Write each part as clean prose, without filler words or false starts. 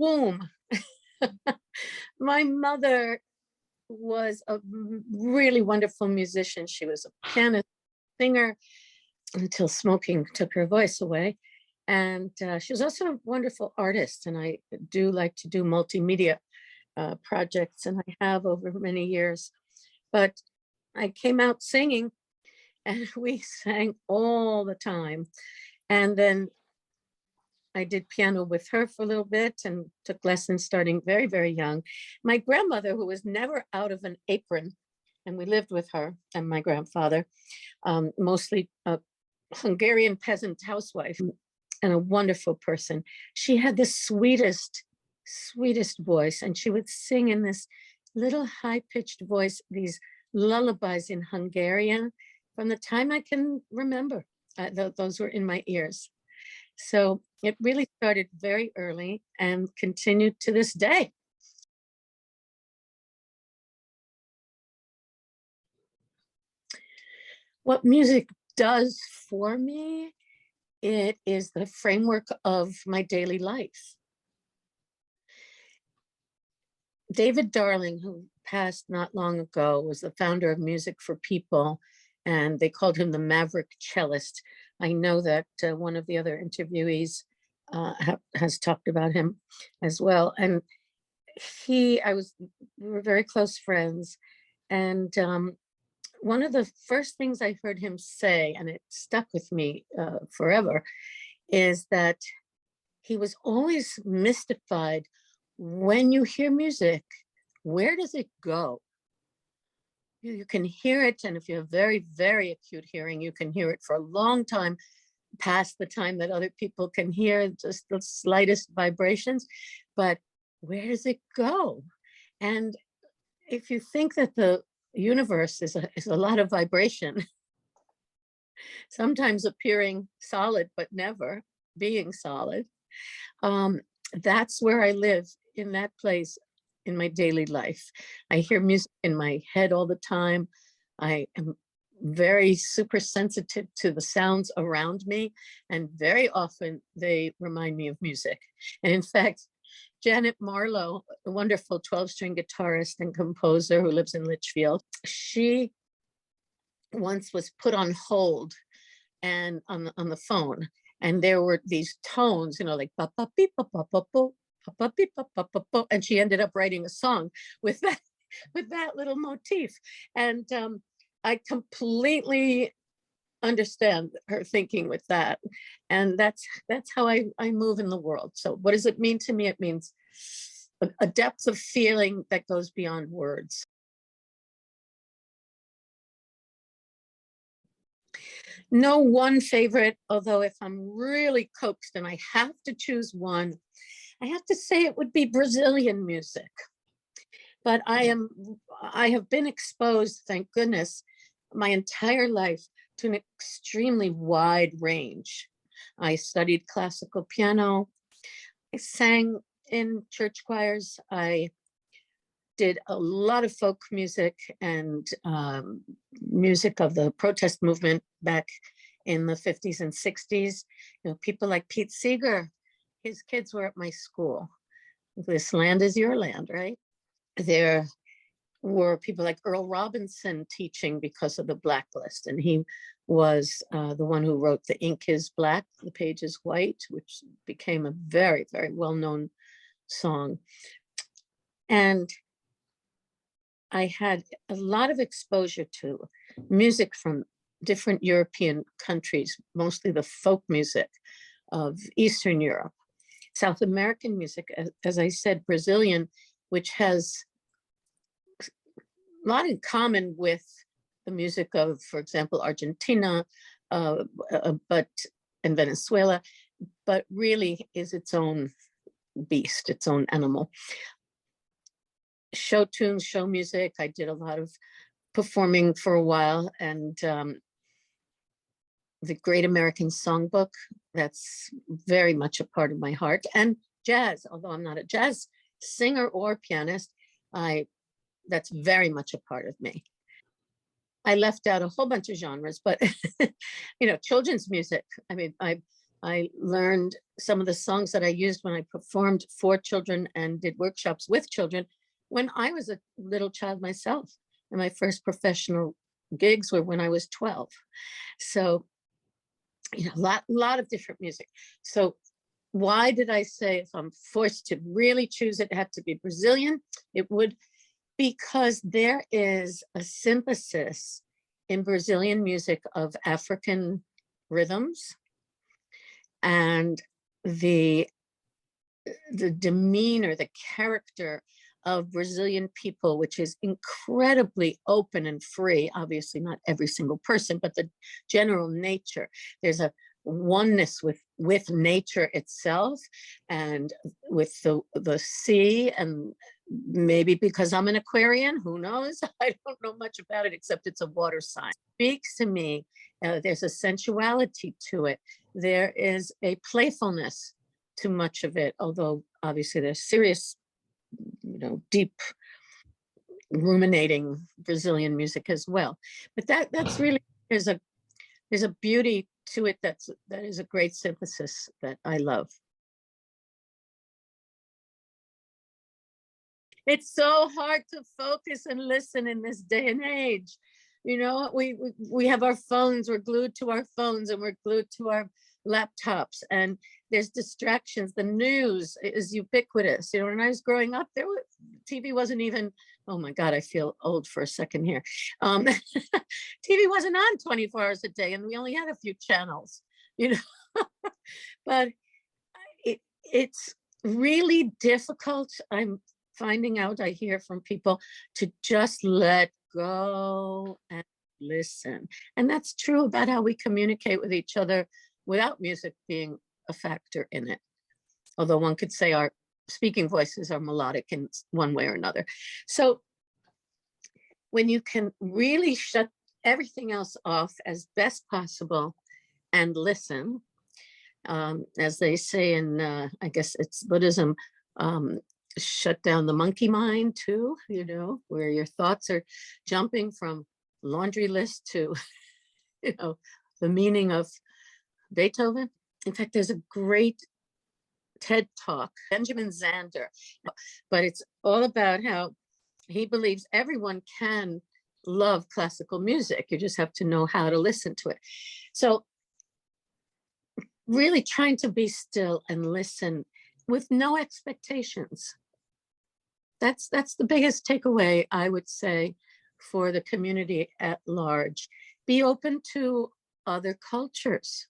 boom. My mother was a really wonderful musician. She was a pianist, singer, until smoking took her voice away. And she was also a wonderful artist. And I do like to do multimedia projects, and I have over many years. But I came out singing, and we sang all the time. And then I did piano with her for a little bit and took lessons starting very, very young. My grandmother, who was never out of an apron, and we lived with her and my grandfather, mostly a Hungarian peasant housewife and a wonderful person. She had the sweetest, sweetest voice, and she would sing in this little high-pitched voice, these lullabies in Hungarian from the time I can remember. Those were in my ears. So it really started very early and continued to this day. What music does for me, it is the framework of my daily life. David Darling, who passed not long ago, was the founder of Music for People, and they called him the Maverick Cellist. I know that one of the other interviewees has talked about him as well. And we were very close friends. And one of the first things I heard him say, and it stuck with me forever, is that he was always mystified. When you hear music, where does it go? You can hear it, and if you have very, very acute hearing, you can hear it for a long time, past the time that other people can hear just the slightest vibrations. But where does it go? And if you think that the universe is a lot of vibration, sometimes appearing solid, but never being solid, that's where I live, in that place in my daily life. I hear music in my head all the time. I am very super sensitive to the sounds around me, and very often they remind me of music. And in fact, Janet Marlowe, a wonderful 12-string guitarist and composer who lives in Litchfield, she once was put on hold and on the phone, and there were these tones, like ba ba beep ba ba ba bo, ba ba beep ba ba ba bo, and she ended up writing a song with that little motif. And I completely understand her thinking with that. And that's how I move in the world. So what does it mean to me? It means a depth of feeling that goes beyond words. No one favorite, although if I'm really coaxed and I have to choose one, I have to say it would be Brazilian music. But I have been exposed, thank goodness, my entire life to an extremely wide range. I studied classical piano. I sang in church choirs. I did a lot of folk music and music of the protest movement back in the 50s and 60s. People like Pete Seeger, his kids were at my school. This land is your land, right? There were people like Earl Robinson teaching because of the blacklist, and he was the one who wrote "The Ink is Black, the Page is White," which became a very, very well-known song. And I had a lot of exposure to music from different European countries, mostly the folk music of Eastern Europe, South American music, as I said, Brazilian, which has a lot in common with the music of, for example, Argentina, and Venezuela, but really is its own beast, its own animal. Show tunes, show music. I did a lot of performing for a while, and the Great American Songbook, that's very much a part of my heart. And jazz, although I'm not a jazz singer or pianist, that's very much a part of me. I left out a whole bunch of genres, but children's music. I mean, I learned some of the songs that I used when I performed for children and did workshops with children when I was a little child myself. And my first professional gigs were when I was 12. So, lot of different music. So why did I say if I'm forced to really choose, it had to be Brazilian? It would, because there is a synthesis in Brazilian music of African rhythms, and the demeanor, the character of Brazilian people, which is incredibly open and free. Obviously not every single person, but the general nature. There's a oneness with nature itself and with the sea. And maybe because I'm an Aquarian, who knows? I don't know much about it except it's a water sign. It speaks to me. There's a sensuality to it. There is a playfulness to much of it, although obviously there's serious, deep ruminating Brazilian music as well. But that's really, there's a beauty to it that is a great synthesis that I love. It's so hard to focus and listen in this day and age. We have our phones, we're glued to our phones and we're glued to our laptops, and there's distractions. The news is ubiquitous. When I was growing up, TV wasn't even, oh my God, I feel old for a second here. TV wasn't on 24 hours a day, and we only had a few channels, but it's really difficult. I'm finding out, I hear from people, to just let go and listen. And that's true about how we communicate with each other without music being a factor in it. Although one could say our speaking voices are melodic in one way or another. So when you can really shut everything else off as best possible and listen, as they say in, I guess it's Buddhism, shut down the monkey mind too, where your thoughts are jumping from laundry list to, the meaning of Beethoven. In fact, there's a great TED talk, Benjamin Zander, but it's all about how he believes everyone can love classical music. You just have to know how to listen to it. So really trying to be still and listen with no expectations. That's the biggest takeaway, I would say, for the community at large. Be open to other cultures.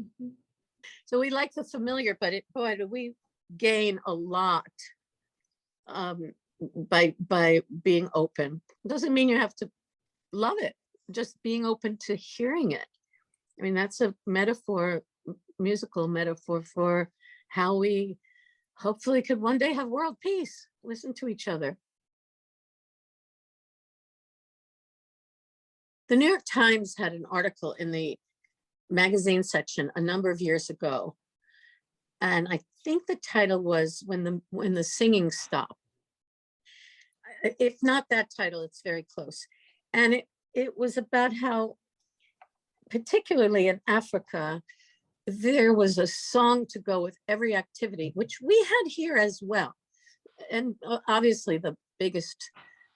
Mm-hmm. So we like the familiar, but boy, do we gain a lot by being open. It doesn't mean you have to love it, just being open to hearing it. I mean, that's a metaphor, musical metaphor, for how we hopefully could one day have world peace. Listen to each other. The New York Times had an article in the magazine section a number of years ago, and I think the title was when the singing stopped. If not that title, it's very close. And it was about how, particularly in Africa, there was a song to go with every activity, which we had here as well. And obviously the biggest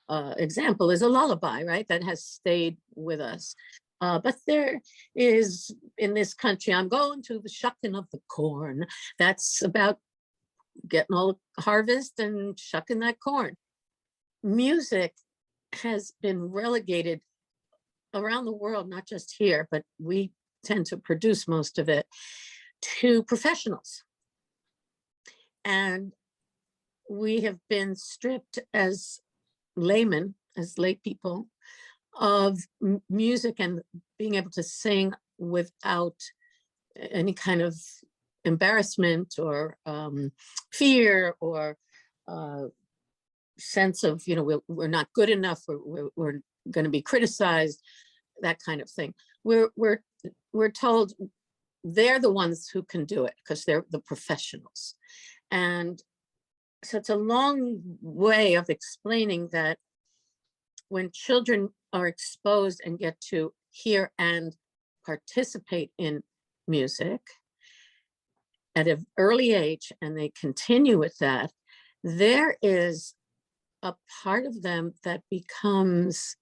example is a lullaby, right? That has stayed with us. But there is, in this country, I'm going to the shucking of the corn. That's about getting all the harvest and shucking that corn. Music has been relegated around the world, not just here, but we tend to produce most of it, to professionals. And we have been stripped as laymen, as lay people, of music and being able to sing without any kind of embarrassment or fear or sense of, we're not good enough, we're going to be criticized, that kind of thing. We're told they're the ones who can do it because they're the professionals. And so it's a long way of explaining that when children are exposed and get to hear and participate in music, at an early age and they continue with that, there is a part of them that becomes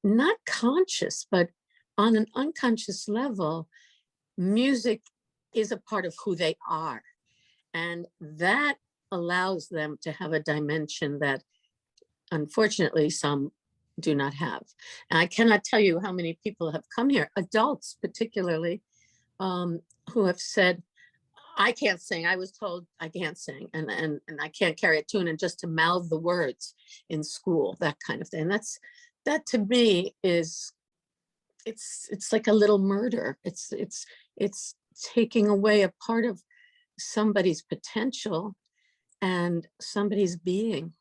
not conscious, but on an unconscious level, music is a part of who they are. And that allows them to have a dimension that unfortunately some do not have. And I cannot tell you how many people have come here, adults particularly, who have said, I can't sing. I was told I can't sing and I can't carry a tune, and just to mouth the words in school, that kind of thing. That to me is, it's like a little murder. It's taking away a part of somebody's potential and somebody's being.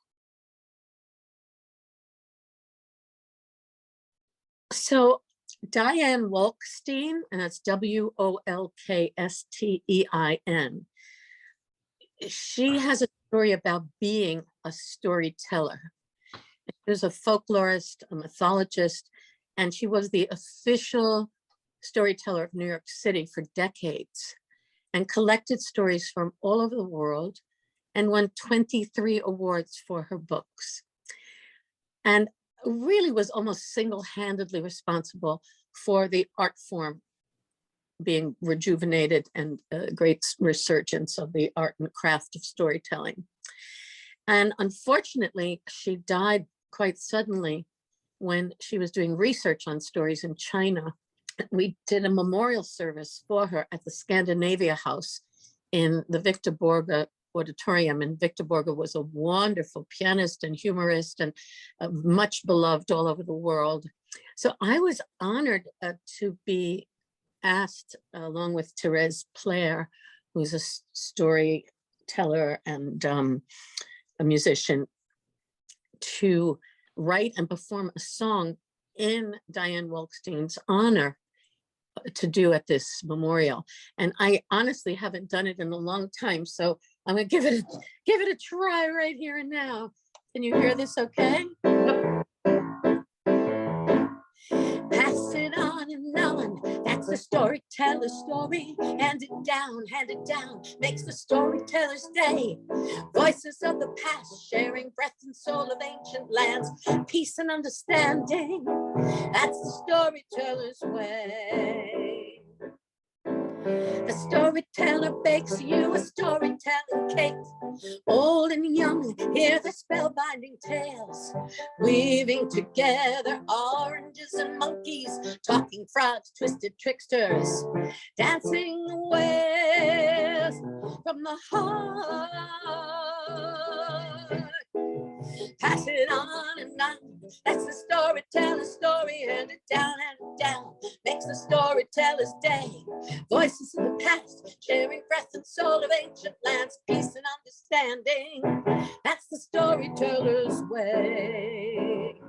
So Diane Wolkstein, and that's Wolkstein. She has a story about being a storyteller. She was a folklorist, a mythologist, and she was the official storyteller of New York City for decades, and collected stories from all over the world and won 23 awards for her books. And really was almost single-handedly responsible for the art form being rejuvenated and a great resurgence of the art and craft of storytelling. And unfortunately, she died quite suddenly when she was doing research on stories in China. We did a memorial service for her at the Scandinavia House in the Victor Borge Auditorium. And Victor Borge was a wonderful pianist and humorist and much beloved all over the world. So I was honored to be asked, along with Therese Plaire, who's a storyteller and a musician, to write and perform a song in Diane Wolkstein's honor to do at this memorial. And I honestly haven't done it in a long time, so I'm gonna give it a try right here and now. Can you hear this okay? Pass it on and on, that's the storyteller's story. Hand it down, makes the storyteller's day. Voices of the past, sharing breath and soul of ancient lands. Peace and understanding, that's the storyteller's way. The storyteller bakes you a storytelling cake. Old and young, hear the spellbinding tales, weaving together oranges and monkeys, talking frogs, twisted tricksters, dancing wares from the heart. Pass it on and on, that's the storyteller's story. Hand it down, makes the storyteller's day. Voices of the past, sharing breath and soul of ancient lands. Peace and understanding, that's the storyteller's way.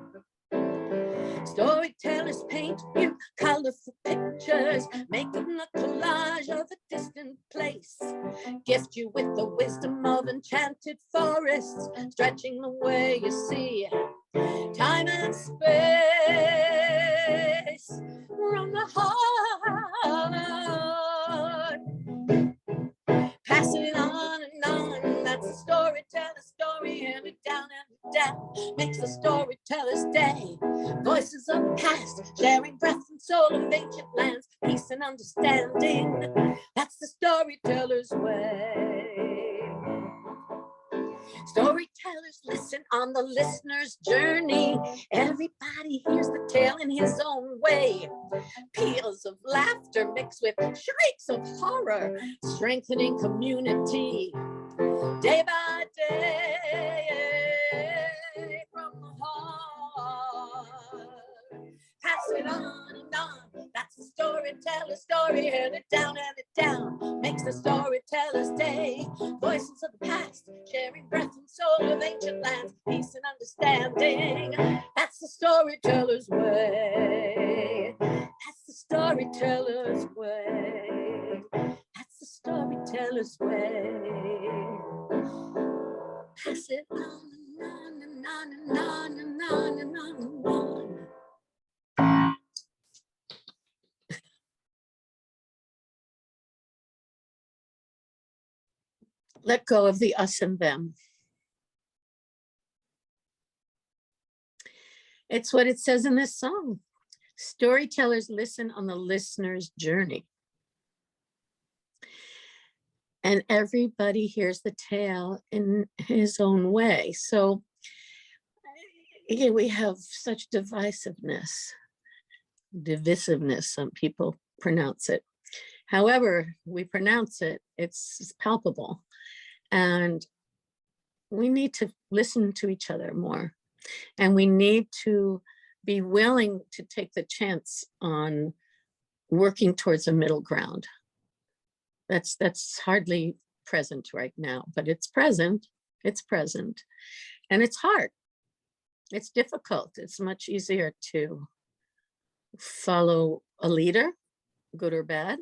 Storytellers paint you colorful pictures, making a collage of a distant place. Gift you with the wisdom of enchanted forests, stretching the way you see time and space from the heart. Pass it on and on, that's the storyteller's story. Hand it down, makes the storyteller's day. Voices of the past, sharing breath and soul of ancient lands. Peace and understanding, that's the storyteller's way. Storytellers listen on the listener's journey. Everybody hears the tale in his own way. Peals of laughter mixed with shrieks of horror, strengthening community day by day from the heart. Pass it on and on, that's the storyteller's story. Hand it down, makes the storyteller's day. Voices of the past, sharing breath and soul of ancient lands. Peace and understanding, that's the storyteller's way. That's the storyteller's way. That's the storyteller's way. Pass it on and on and on and on and on and on. let go of the us and them. It's what it says in this song. Storytellers listen on the listener's journey. And everybody hears the tale in his own way. So yeah, we have such divisiveness, some people pronounce it. However we pronounce it, it's palpable. And we need to listen to each other more. And we need to be willing to take the chance on working towards a middle ground. That's hardly present right now, but it's present. It's present. And it's hard. It's difficult. It's much easier to follow a leader, good or bad,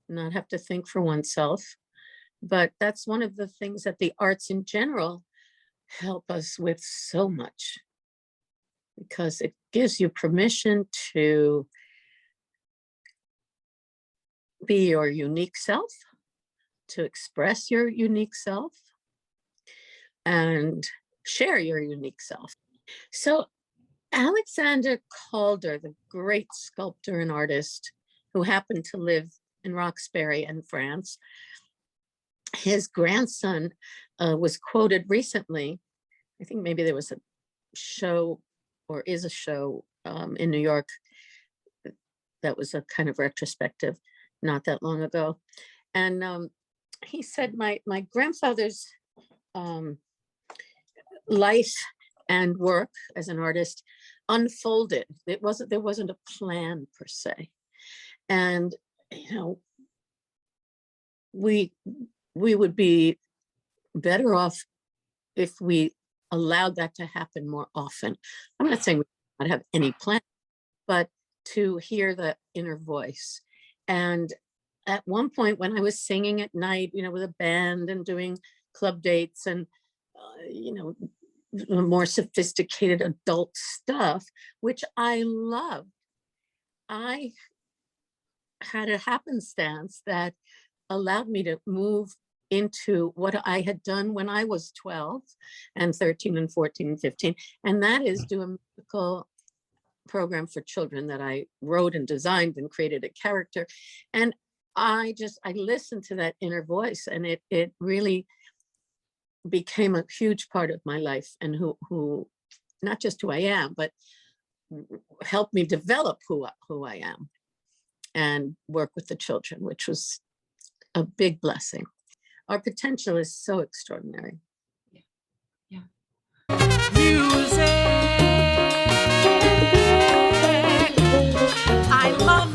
not have to think for oneself. But that's one of the things that the arts in general help us with so much, because it gives you permission to be your unique self, to express your unique self, and share your unique self. So Alexander Calder, the great sculptor and artist who happened to live in Roxbury in France, his grandson was quoted recently. I think maybe there was a show, or is a show in New York that was a kind of retrospective not that long ago. And he said, my grandfather's life and work as an artist unfolded. There wasn't a plan per se. And, you know, we would be better off if we allowed that to happen more often. I'm not saying we don't have any plan, but to hear the inner voice. And at one point when I was singing at night, you know, with a band and doing club dates and, you know, more sophisticated adult stuff, which I loved, I had a happenstance that allowed me to move into what I had done when I was 12 and 13 and 14 and 15. And that is do a musical program for children that I wrote and designed and created a character. And I listened to that inner voice, and it really became a huge part of my life, and who not just who I am, but helped me develop who I am and work with the children, which was a big blessing. Our potential is so extraordinary. Yeah. Music. I love